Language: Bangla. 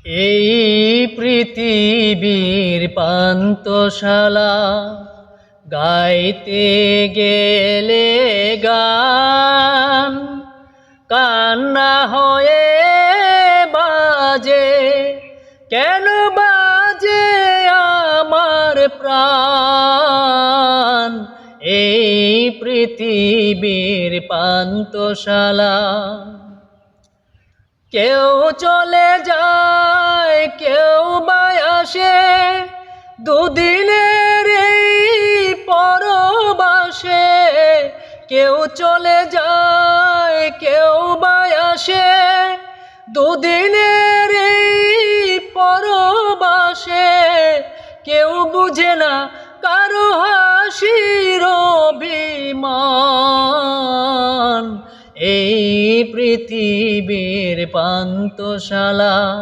এই পৃথিবীর পান্থশালা গাইতে গেলে গান কান্না হয়ে বাজে, কেন বাজে আমার প্রাণ। এই পৃথিবীর পান্থশালা কেউ চলে যায়, কেউ বা আসে, দুদিনের এই পরবাসে। কেউ চলে যায়, কেউ বা আসে, দুদিনের এই পরবাসে। কেউ বুঝে না কারো হাসির অভিমান। এই পৃথিবীর পান্থশালা